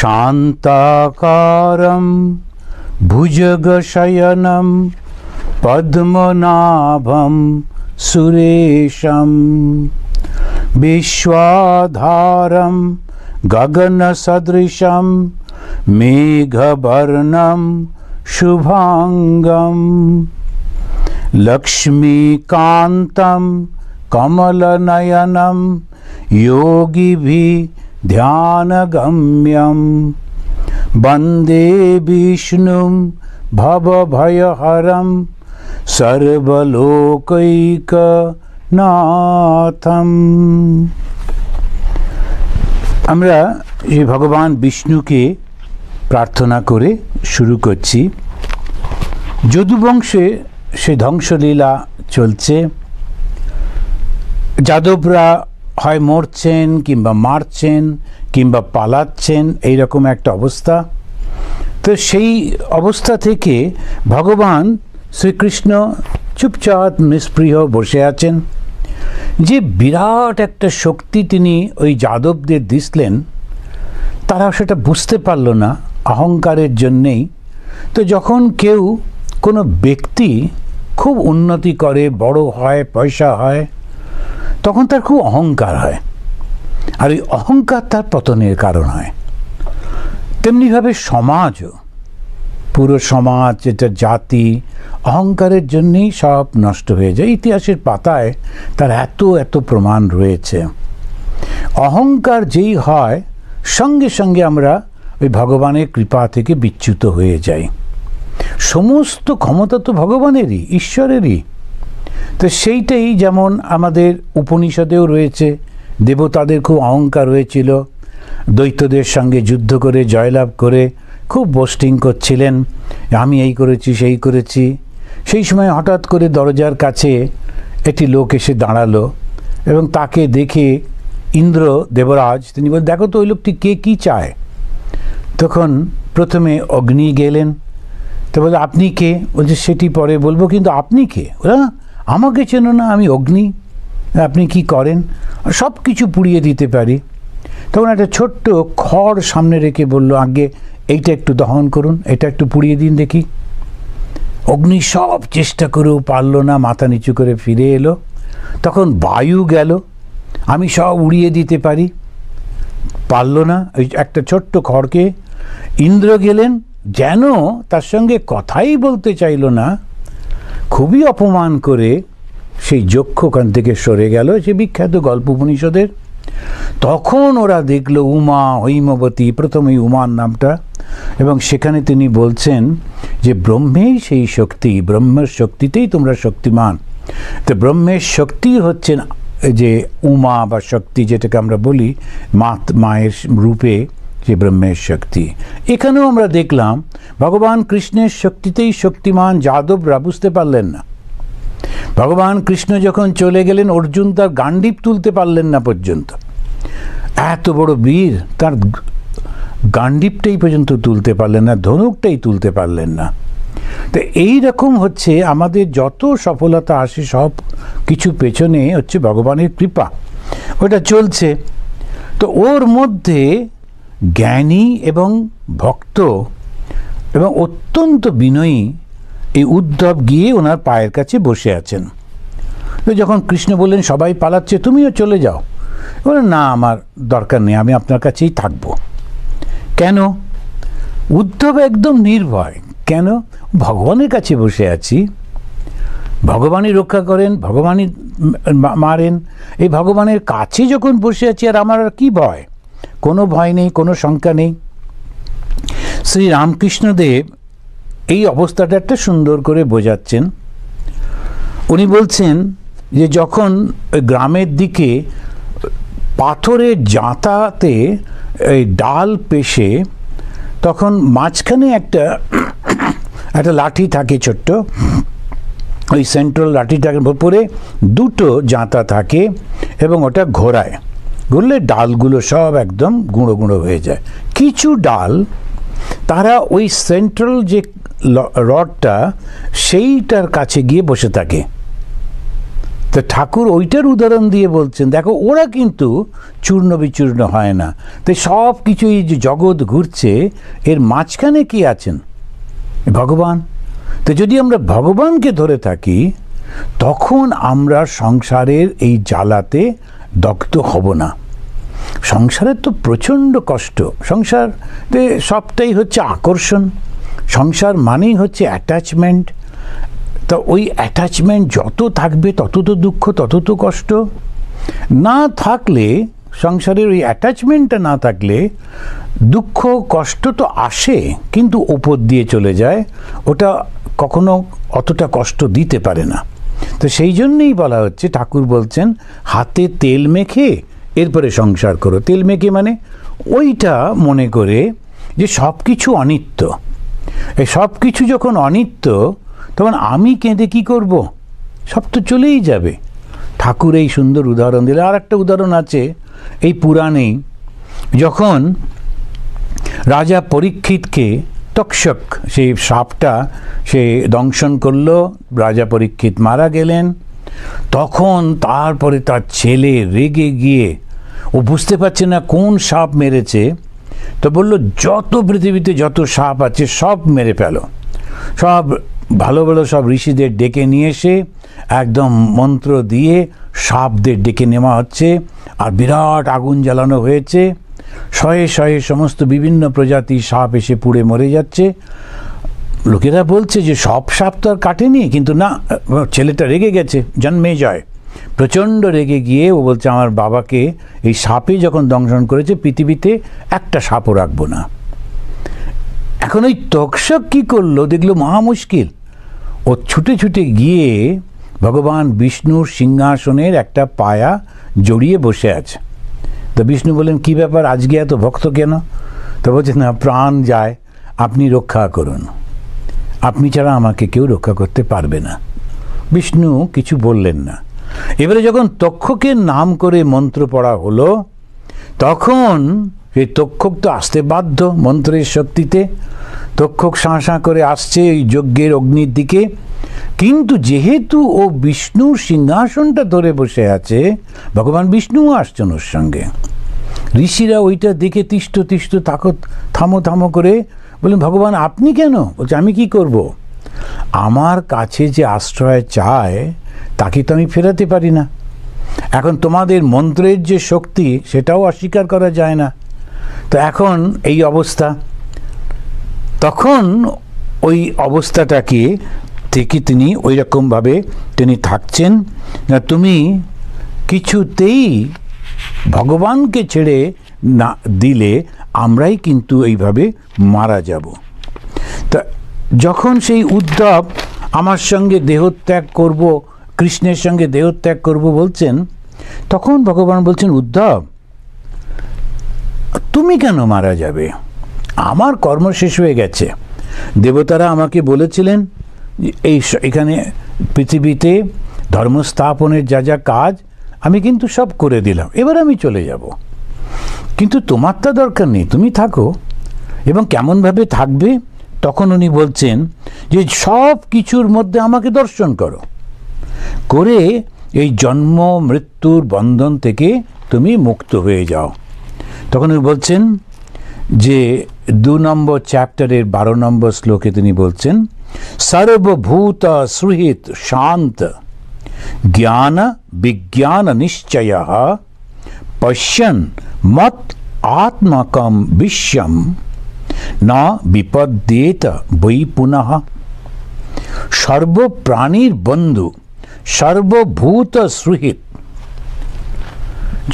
शान्ताकारं भुजगशयनं पद्मनाभं सुरेशं विश्वाधारं गगनसदृशं मेघवर्णं शुभांगं लक्ष्मीकान्तं कमलनयनं योगिभिः ध्यानगम्यं वन्दे विष्णुं भवभयहरं सर्वलोकैकनाथं। আমরা এই ভগবান বিষ্ণুকে প্রার্থনা করে শুরু করছি। যদুবংশে সে ধ্বংসলীলা চলছে। যাদবরা হয় মরছেন কিংবা মারছেন কিংবা পালাচ্ছেন, এইরকম একটা অবস্থা। তো সেই অবস্থা থেকে ভগবান শ্রীকৃষ্ণ চুপচাপ নিষ্পৃহ বসে আছেন। যে বিরাট একটা শক্তি তিনি ওই যাদবদের দিলেন, তারা সেটা বুঝতে পারল না অহংকারের জন্যেই। তো যখন কেউ কোনো ব্যক্তি খুব উন্নতি করে, বড় হয়, পয়সা হয়, তখন তার খুব অহংকার হয়, আর ওই অহংকার তার পতনের কারণ হয়। তেমনিভাবে সমাজও, পুরো সমাজ, যেটা জাতি, অহংকারের জন্যেই সব নষ্ট হয়ে যায়। ইতিহাসের পাতায় তার এত এত প্রমাণ রয়েছে। অহংকার যেই হয়, সঙ্গে সঙ্গে আমরা ওই ভগবানের কৃপা থেকে বিচ্যুত হয়ে যাই। সমস্ত ক্ষমতা তো ভগবানেরই, ঈশ্বরেরই। তো সেইটাই যেমন আমাদের উপনিষদেও রয়েছে। দেবতাদের খুব অহংকার হয়েছিল, দৈত্যদের সঙ্গে যুদ্ধ করে জয়লাভ করে খুব বোস্টিং করছিলেন, আমি এই করেছি সেই করেছি। সেই সময় হঠাৎ করে দরজার কাছে একটি লোক এসে দাঁড়ালো এবং তাকে দেখে ইন্দ্র দেবরাজ তিনি বলেন, দেখো তো ওই লোকটি কে, কী চায়। তখন প্রথমে অগ্নি গেলেন। তো বলে, আপনি কে? বলছে, সেটি পরে বলবো, কিন্তু আপনি কে? ওরা, আমাকে চেনো না, আমি অগ্নি, আপনি কি করেন? সব কিছু পুড়িয়ে দিতে পারি। তখন একটা ছোট্ট খড় সামনে রেখে বলল, আগে এইটা একটু দহন করুন, এটা একটু পুড়িয়ে দিন দেখি। অগ্নি সব চেষ্টা করেও পারল না, মাথা নিচু করে ফিরে এলো। তখন বায়ু গেল, আমি সব উড়িয়ে দিতে পারি, পারল না। ওই একটা ছোট্ট খড়কে ইন্দ্র গেলেন, যেন তার সঙ্গে কথাই বলতে চাইল না, খুবই অপমান করে সেই যক্ষ ওখান থেকে সরে গেল। সে বিখ্যাত গল্প উপনিষদের। তখন ওরা দেখল উমা হৈমবতী, প্রথমেই উমার নামটা, এবং সেখানে তিনি বলছেন যে ব্রহ্মেই সেই শক্তি, ব্রহ্মের শক্তিতেই তোমরা শক্তিমান। তো ব্রহ্মের শক্তি হচ্ছেন যে উমা বা শক্তি, যেটাকে আমরা বলি মায়ের রূপে যে ব্রহ্মের শক্তি। এখানেও আমরা দেখলাম ভগবান কৃষ্ণের শক্তিতেই শক্তিমান। যাদবরা বুঝতে পারলেন না। ভগবান কৃষ্ণ যখন চলে গেলেন, অর্জুন তার গান্ডীব তুলতে পারলেন না পর্যন্ত। এত বড় বীর, তার গান্ডীবটাই পর্যন্ত তুলতে পারলেন না, ধনুকটাই তুলতে পারলেন না। তো এই রকম হচ্ছে আমাদের যত সফলতা আসে, সব কিছু পেছনে হচ্ছে ভগবানের কৃপা, ওটা চলছে। তো ওর মধ্যে জ্ঞানী এবং ভক্ত এবং অত্যন্ত বিনয়ী এই উদ্ধব গিয়ে ওনার পায়ের কাছে বসে আছেন। তো যখন কৃষ্ণ বললেন সবাই পালাচ্ছে, তুমিও চলে যাও, বললেন না, আমার দরকার নেই, আমি আপনার কাছেই থাকবো। কেন? উদ্ধব একদম নির্ভয়। কেন? ভগবানের কাছে বসে আছি, ভগবানই রক্ষা করেন, ভগবানই মারেন। এই ভগবানের কাছে যখন বসে আছি, আর আমার আর কি ভয়? কোনো ভয় নেই, কোনো শঙ্কা নেই। শ্রী রামকৃষ্ণদেব এই অবস্থাটা একটা সুন্দর করে বোঝাচ্ছেন। উনি বলছেন যে যখন গ্রামের দিকে পাথরের জাঁতাতে এই ডাল পেশে, তখন মাঝখানে একটা লাঠি থাকে ছোট্ট, ওই সেন্ট্রাল লাঠিটার উপরে দুটো জাঁতা থাকে এবং ওটা ঘোরায়, ঘুরলে ডালগুলো সব একদম গুঁড়ো গুঁড়ো হয়ে যায়। কিছু ডাল তারা ওই সেন্ট্রাল যে রডটা সেইটার কাছে গিয়ে বসে থাকে, তো ঠাকুর ওইটার উদাহরণ দিয়ে বলছেন, দেখো ওরা কিন্তু চূর্ণ বিচূর্ণ হয় না। তাই সব কিছু এই যে জগৎ ঘুরছে, এর মাঝখানে কি আছেন? ভগবান। তো যদি আমরা ভগবানকে ধরে থাকি, তখন আমরা সংসারের এই জ্বালাতে দগ্ধ হব না। সংসারের তো প্রচণ্ড কষ্ট। সংসারে সবটাই হচ্ছে আকর্ষণ। সংসার মানেই হচ্ছে অ্যাটাচমেন্ট। তো ওই অ্যাটাচমেন্ট যত থাকবে তত তো দুঃখ, তত তো কষ্ট। না থাকলে, সংসারের ওই অ্যাটাচমেন্টটা না থাকলে দুঃখ কষ্ট তো আসে, কিন্তু ওপর দিয়ে চলে যায়। ওটা কখনো অতটা কষ্ট দিতে পারে না। তো সেই জন্যই বলা হচ্ছে, ঠাকুর বলছেন হাতে তেল মেখে এরপরে সংসার করো। তেল মেখে মানে ওইটা মনে করে যে সব কিছু অনিত্য। এই সব কিছু যখন অনিত্য, তখন আমি কেঁদে কি করব? সব তো চলেই যাবে। ঠাকুর এই সুন্দর উদাহরণ দিলে। আর একটা উদাহরণ আছে এই পুরাণেই, যখন রাজা পরীক্ষিতকে তক্ষক, সেই সাপটা সে দংশন করলো, রাজা পরীক্ষিত মারা গেলেন। তখন তারপরে তার ছেলে রেগে গিয়ে, ও বুঝতে পারছে না কোন সাপ মেরেছে, তো বলল যত পৃথিবীতে যত সাপ আছে সব মেরে ফেলো। সব ভালো ভালো সব ঋষিদের ডেকে নিয়ে এসে একদম মন্ত্র দিয়ে সাপদের ডেকে নেওয়া হচ্ছে। আর বিরাট আগুন জ্বালানো হয়েছে, শয়ে শয়ে সমস্ত বিভিন্ন প্রজাতির সাপ এসে পুড়ে মরে যাচ্ছে। লোকেরা বলছে যে সব সাপ তো আর কাটেনি, কিন্তু না, ছেলেটা রেগে গেছে, জন্মেজয় প্রচণ্ড রেগে গিয়ে ও বলছে আমার বাবাকে এই সাপে যখন দংশন করেছে, পৃথিবীতে একটা সাপও রাখবো না। এখন ওই তক্ষক কী করলো, দেখলো মহা মুশকিল। ও ছুটে ছুটে গিয়ে ভগবান বিষ্ণুর সিংহাসনের একটা পায়া জড়িয়ে বসে আছে। তো বিষ্ণু বললেন কী ব্যাপার, আজকে এত ভক্ত কেন? তো বলছে না, প্রাণ যায়, আপনি রক্ষা করুন, আপনি ছাড়া আমাকে কেউ রক্ষা করতে পারবে না। বিষ্ণু কিছু বললেন না। এবারে যখন তক্ষকের নাম করে মন্ত্র পড়া হলো, তখন সেই তক্ষক তো আসতে বাধ্য মন্ত্রের শক্তিতে। তক্ষক শাঁ শাঁ করে আসছে এই যজ্ঞের অগ্নির দিকে। কিন্তু যেহেতু ও বিষ্ণুর সিংহাসনটা ধরে বসে আছে, ভগবান বিষ্ণুও আসছেন ওর সঙ্গে। ঋষিরা ওইটা দেখে তিষ্ট তিষ্ট থামো থামো করে বললেন, ভগবান আপনি কেন? বলছে আমি কি করব? আমার কাছে যে আশ্রয় চায় তাকে তো আমি ফেরাতে পারি না। এখন তোমাদের মন্ত্রের যে শক্তি, সেটাও অস্বীকার করা যায় না। তো এখন এই অবস্থা। তখন ওই অবস্থাটাকে থেকে তিনি ওই রকমভাবে তিনি থাকছেন না, তুমি কিছুতেই ভগবানকে ছেড়ে না দিলে আমরাই কিন্তু এইভাবে মারা যাব। তা যখন সেই উদ্ধব আমার সঙ্গে দেহত্যাগ করব, কৃষ্ণের সঙ্গে দেহত্যাগ করব বলছেন, তখন ভগবান বলছেন উদ্ধব তুমি কেন মারা যাবে? আমার কর্ম শেষ হয়ে গেছে। দেবতারা আমাকে বলেছিলেন এখানে পৃথিবীতে ধর্মস্থাপনের যা যা কাজ আমি কিন্তু সব করে দিলাম, এবার আমি চলে যাব। কিন্তু তোমার তা দরকার নেই, তুমি থাকো। এবং কেমনভাবে থাকবে? তখন উনি বলছেন যে সব কিছুর মধ্যে আমাকে দর্শন করো, করে এই জন্ম মৃত্যুর বন্ধন থেকে তুমি মুক্ত হয়ে যাও। তখন উনি বলছেন যে 2 নম্বর চ্যাপ্টারের 12 নম্বর শ্লোকে তিনি বলছেন, সর্বভূত সুহৃত শান্ত জ্ঞান বিজ্ঞান নিশ্চয় পশ্যন মত আত্মকম বিশ্বম না বিপদ্যেত বৈ পুনঃ। সর্বপ্রাণীর বন্ধু, সর্বভূত সুহৃত।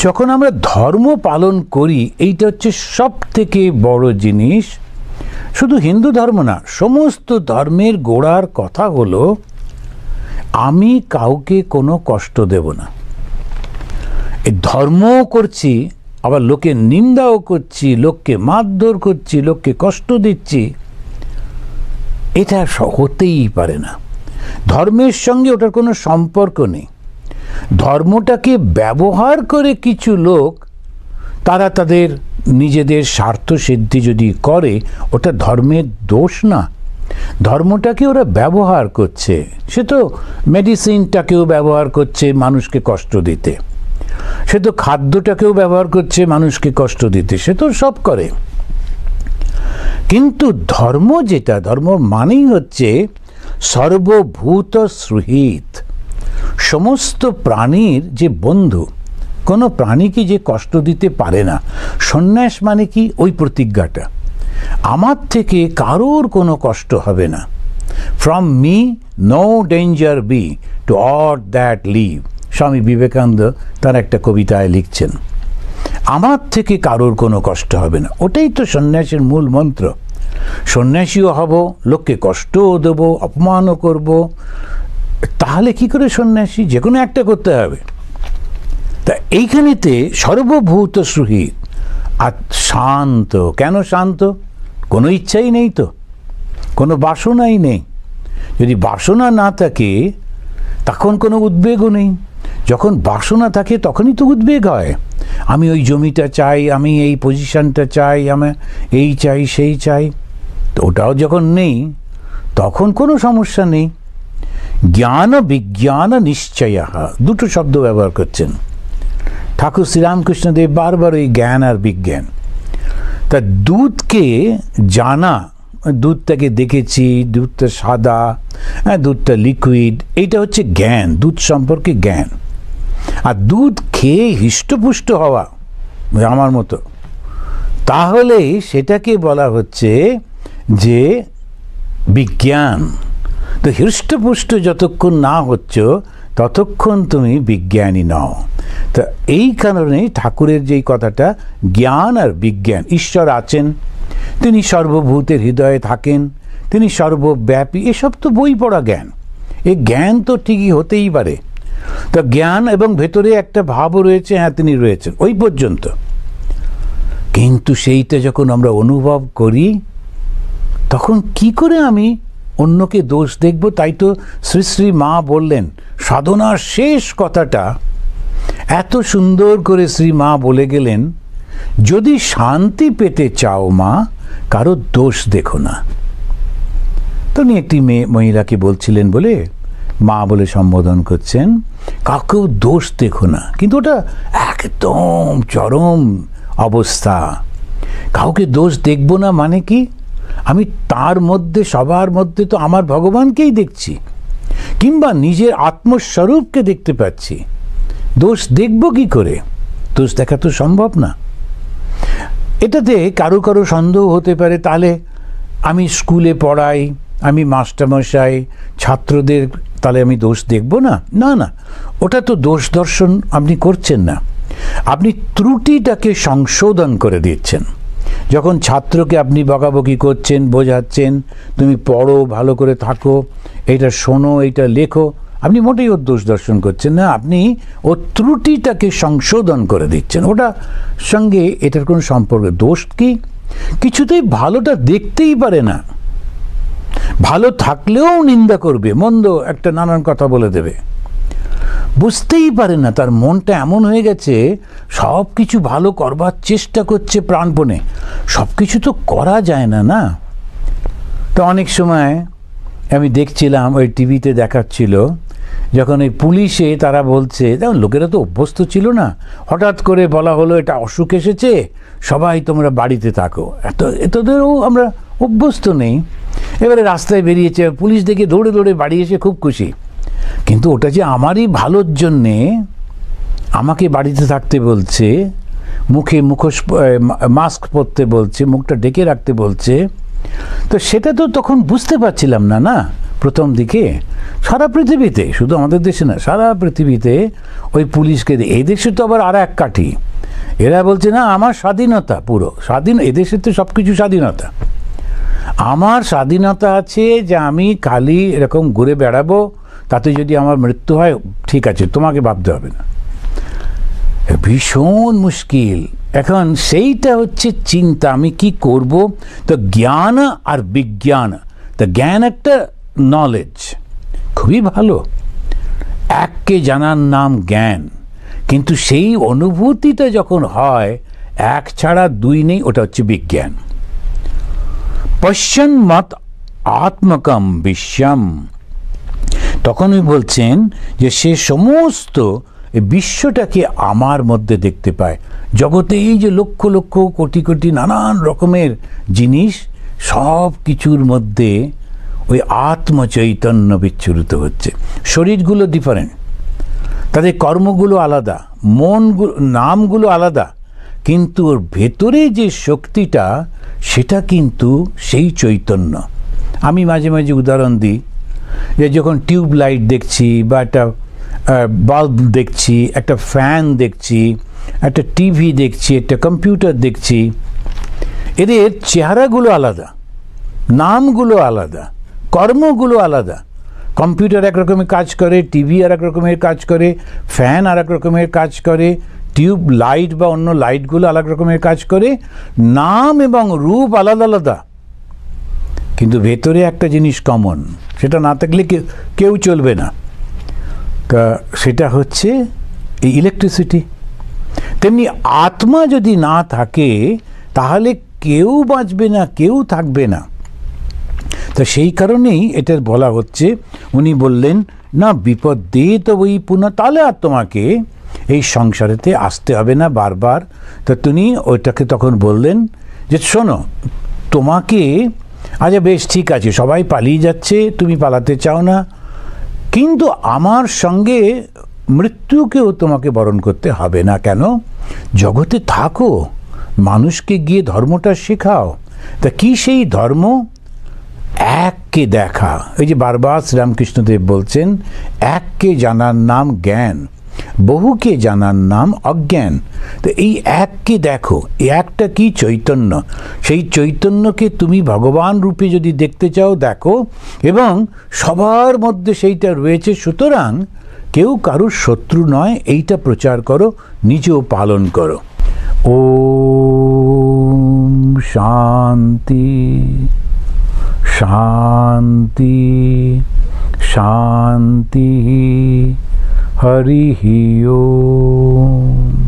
যখন আমরা ধর্ম পালন করি, এইটা হচ্ছে সব থেকে বড় জিনিস। শুধু হিন্দু ধর্ম না, সমস্ত ধর্মের গোড়ার কথা হলো আমি কাউকে কোনো কষ্ট দেব না। এই ধর্মও করছি, আবার লোকের নিন্দাও করছি, লোককে মারধর করছি, লোককে কষ্ট দিচ্ছি, এটা হতেই পারে না। ধর্মের সঙ্গে ওটার কোনো সম্পর্ক নেই। ধর্মটাকে ব্যবহার করে কিছু লোক তারা তাদের নিজেদের স্বার্থ সিদ্ধি যদি করে, ওটা ধর্মের দোষ না, ধর্মটাকে ওরা ব্যবহার করছে, সে তো মেডিসিনটাকেও ব্যবহার করছে মানুষকে কষ্ট দিতে, সে তো খাদ্যটাকেও ব্যবহার করছে মানুষকে কষ্ট দিতে, সে তো সব করে। কিন্তু ধর্ম যেটা, ধর্ম মানেই হচ্ছে সর্বভূত সুহৃৎ, সমস্ত প্রাণীর যে বন্ধু, কোনো প্রাণীকে যে কষ্ট দিতে পারে না। সন্ন্যাস মানে কি? ওই প্রতিজ্ঞাটা, আমার থেকে কারোর কোনো কষ্ট হবে না। From me no danger be to all that live, Swami Vivekananda তার একটা কবিতায় লিখছেন, আমার থেকে কারোর কোনো কষ্ট হবে না। ওটাই তো সন্ন্যাসের মূল মন্ত্র। সন্ন্যাসীও হব, লোককে কষ্টও দেবো, অপমানও করব, তাহলে কি করে সন্ন্যাসী? যে কোনো একটা করতে হবে। তা এইখানেতে সর্বভূত সুহৃৎ আর শান্ত। কেন শান্ত? কোনো ইচ্ছাই নেই তো, কোনো বাসনাই নেই। যদি বাসনা না থাকে তখন কোনো উদ্বেগও নেই। যখন বাসনা থাকে তখনই তো উদ্বেগ হয়। আমি ওই জমিটা চাই, আমি এই পজিশনটা চাই, আমি এই চাই সেই চাই। তো ওটাও যখন নেই তখন কোনো সমস্যা নেই। জ্ঞান বিজ্ঞান নিশ্চয়, দুটো শব্দ ব্যবহার করছেন ঠাকুর শ্রীরামকৃষ্ণদেব বারবার, ওই জ্ঞান আর বিজ্ঞান। তা দুধকে জানা, দুধটাকে দেখেছি, দুধটা সাদা, দুধটা লিকুইড, এইটা হচ্ছে জ্ঞান, দুধ সম্পর্কে জ্ঞান। আর দুধ খেয়ে হৃষ্টপুষ্ট হওয়া আমার মতো, তাহলে সেটাকে বলা হচ্ছে যে বিজ্ঞান। তো হৃষ্টপুষ্ট যতক্ষণ না হচ্ছ ততক্ষণ তুমি বিজ্ঞানী নও। তো এই কারণে ঠাকুরের যেই কথাটা, জ্ঞান আর বিজ্ঞান, ঈশ্বর আছেন, তিনি সর্বভূতের হৃদয়ে থাকেন, তিনি সর্বব্যাপী, এসব তো বই পড়া জ্ঞান। এই জ্ঞান তো ঠিকই হতেই পারে। তো জ্ঞান এবং ভেতরে একটা ভাবও রয়েছে, হ্যাঁ তিনি রয়েছেন, ওই পর্যন্ত। কিন্তু সেইটা যখন আমরা অনুভব করি তখন কি করে আমি অন্যকে দোষ দেখব? তাই তো শ্রী শ্রী মা বললেন, সাধনার শেষ কথাটা এত সুন্দর করে শ্রী মা বলে গেলেন, যদি শান্তি পেতে চাও মা, কারো দোষ দেখো না। তো উনি একটি মহিলাকে বলছিলেন বলে মা বলে সম্বোধন করছেন, কাউকেও দোষ দেখো না। কিন্তু ওটা একদম চরম অবস্থা। কাউকে দোষ দেখব না মানে কি? আমি তার মধ্যে, সবার মধ্যে তো আমার ভগবানকেই দেখছি, কিংবা নিজের আত্মস্বরূপকে দেখতে পাচ্ছি। দোষ দেখব কি করে? দোষ দেখা তো সম্ভব না। এটাতে কারো কারো সন্দেহ হতে পারে, তাহলে আমি স্কুলে পড়াই, আমি মাস্টারমশাই, ছাত্রদের তাহলে আমি দোষ দেখব না? না না, ওটা তো দোষ দর্শন আপনি করছেন না, আপনি ত্রুটিটাকে সংশোধন করে দিচ্ছেন। যখন ছাত্রকে আপনি বকাবকি করছেন, বোঝাচ্ছেন, তুমি পড়ো, ভালো করে থাকো, এইটা শোনো, এইটা লেখো, আপনি মোটেই ওর দোষ দর্শন করছেন না, আপনি ওর ত্রুটিটাকে সংশোধন করে দিচ্ছেন। ওটার সঙ্গে এটার কোনো সম্পর্ক। দোষ কি? কিছুতেই ভালোটা দেখতেই পারে না, ভালো থাকলেও নিন্দা করবে, মন্দ একটা নানান কথা বলে দেবে, বুঝতেই পারে না। তার মনটা এমন হয়ে গেছে, সব কিছু ভালো করবার চেষ্টা করছে প্রাণপণে, সব কিছু তো করা যায় না। না, তো অনেক সময় আমি দেখছিলাম, ওই টিভিতে দেখাচ্ছিল, যখন এই পুলিশে তারা বলছে, দেখুন লোকেরা তো অভ্যস্ত ছিল না, হঠাৎ করে বলা হলো এটা অসুখ এসেছে, সবাই তোমরা বাড়িতে থাকো, এতদেরও আমরা অভ্যস্ত নেই। এবারে রাস্তায় বেরিয়েছে, পুলিশ দেখে দৌড়ে দৌড়ে বাড়ি এসে খুব খুশি। কিন্তু ওটা যে আমারই ভালোর জন্যে আমাকে বাড়িতে থাকতে বলছে, মুখে মাস্ক পরতে বলছে, মুখটা ঢেকে রাখতে বলছে, তো সেটা তো তখন বুঝতে পারছিলাম না। না, প্রথম দিকে সারা পৃথিবীতে, শুধু আমাদের দেশে না, সারা পৃথিবীতে ওই পুলিশকে, এই দেশে তো আবার আর এক কাঠি, এরা বলছে না আমার স্বাধীনতা পুরো স্বাধীন, এদেশে তো সব কিছু স্বাধীনতা, আমার স্বাধীনতা আছে যে আমি খালি এরকম ঘুরে বেড়াবো, তাতে যদি আমার মৃত্যু হয় ঠিক আছে, তোমাকে ভাবতে হবে না। ভীষণ মুশকিল। এখন সেইটা হচ্ছে চিন্তা, আমি কি করব। তো জ্ঞান আর বিজ্ঞান, তো জ্ঞান একটা নলেজ, খুবই ভালো, এককে জানার নাম জ্ঞান, কিন্তু সেই অনুভূতিটা যখন হয়, এক ছাড়া দুই নেই, ওটা হচ্ছে বিজ্ঞান। পশ্যন মত আত্মকম বিশ্বম। তখনই বলছেন যে সে সমস্ত বিশ্বটাকে আমার মধ্যে দেখতে পায়। জগতে এই যে লক্ষ লক্ষ কোটি কোটি নানান রকমের জিনিস, সব কিছুর মধ্যে ওই আত্মচৈতন্য বিচ্ছুরিত হচ্ছে। শরীরগুলো ডিফারেন্ট, তাদের কর্মগুলো আলাদা, মনগুলো, নামগুলো আলাদা, কিন্তু ওর ভেতরে যে শক্তিটা সেটা কিন্তু সেই চৈতন্য। আমি মাঝে মাঝে উদাহরণ দিই যে যখন টিউব লাইট দেখছি বা একটা বাল্ব দেখছি, একটা ফ্যান দেখছি, একটা টিভি দেখছি, একটা কম্পিউটার দেখছি, এদের চেহারাগুলো আলাদা, নামগুলো আলাদা, কর্মগুলো আলাদা। কম্পিউটার এক রকমের কাজ করে, টিভি আর এক রকমের কাজ করে, ফ্যান আর এক রকমের কাজ করে, টিউব লাইট বা অন্য লাইটগুলো আলাদা রকমের কাজ করে, নাম এবং রূপ আলাদা আলাদা, কিন্তু ভেতরে একটা জিনিস কমন, সেটা না থাকলে কেউ চলবে না। তা সেটা হচ্ছে এই ইলেকট্রিসিটি। তেমনি আত্মা যদি না থাকে তাহলে কেউ বাঁচবে না, কেউ থাকবে না। তো সেই কারণেই এটা বলা হচ্ছে, উনি বললেন না বিপদ দিয়ে তো ওই পুনঃ, তাহলে আর তোমাকে এই সংসারেতে আসতে হবে না বারবার। তো তিনি ওইটাকে তখন বললেন যে শোনো, তোমাকে আচ্ছা বেশ ঠিক আছে, সবাই পালিয়ে যাচ্ছে, তুমি পালাতে চাও না, কিন্তু আমার সঙ্গে মৃত্যুকেও তোমাকে বরণ করতে হবে না। কেন? জগতে থাকো, মানুষকে গিয়ে ধর্মটা শেখাও। তা কি সেই ধর্ম? এককে দেখা। এই যে বারবার শ্রীরামকৃষ্ণদেব বলছেন, এককে জানার নাম জ্ঞান, বহুকে জানার নাম অজ্ঞান। তো এই এককে দেখো, এই একটা কি? চৈতন্য। সেই চৈতন্যকে তুমি ভগবান রূপে যদি দেখতে চাও দেখো, এবং সবার মধ্যে সেইটা রয়েছে। সুতরাং কেউ কারুর শত্রু নয়, এইটা প্রচার করো, নিজেও পালন করো। ওম শান্তি শান্তি শান্তি। হরি ওম।